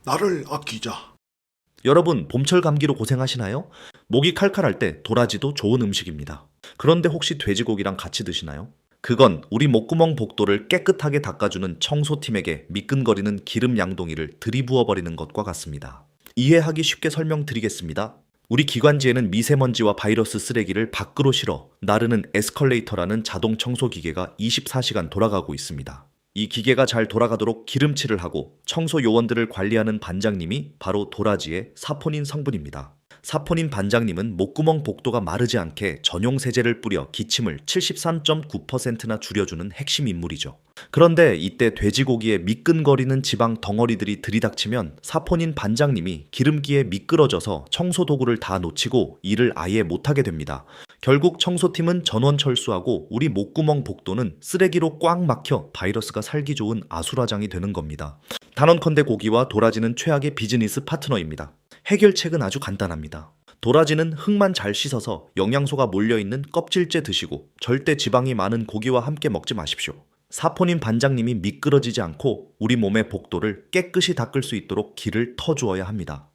나를 아끼자. 여러분, 봄철 감기로 고생하시나요? 목이 칼칼할 때 도라지도 좋은 음식입니다. 그런데 혹시 돼지고기랑 같이 드시나요? 그건 우리 목구멍 복도를 깨끗하게 닦아주는 청소팀에게 미끈거리는 기름 양동이를 들이부어버리는 것과 같습니다. 이해하기 쉽게 설명드리겠습니다. 우리 기관지에는 미세먼지와 바이러스 쓰레기를 밖으로 실어 나르는 에스컬레이터라는 자동 청소 기계가 24시간 돌아가고 있습니다. 이 기계가 잘 돌아가도록 기름칠을 하고 청소 요원들을 관리하는 반장님이 바로 도라지의 사포닌 성분입니다. 사포닌 반장님은 목구멍 복도가 마르지 않게 전용 세제를 뿌려 기침을 73.9%나 줄여주는 핵심 인물이죠. 그런데 이때 돼지고기에 미끈거리는 지방 덩어리들이 들이닥치면 사포닌 반장님이 기름기에 미끄러져서 청소 도구를 다 놓치고 일을 아예 못하게 됩니다. 결국 청소팀은 전원 철수하고 우리 목구멍 복도는 쓰레기로 꽉 막혀 바이러스가 살기 좋은 아수라장이 되는 겁니다. 단언컨대 고기와 도라지는 최악의 비즈니스 파트너입니다. 해결책은 아주 간단합니다. 도라지는 흙만 잘 씻어서 영양소가 몰려있는 껍질째 드시고 절대 지방이 많은 고기와 함께 먹지 마십시오. 사포닌 반장님이 미끄러지지 않고 우리 몸의 복도를 깨끗이 닦을 수 있도록 기를 터주어야 합니다.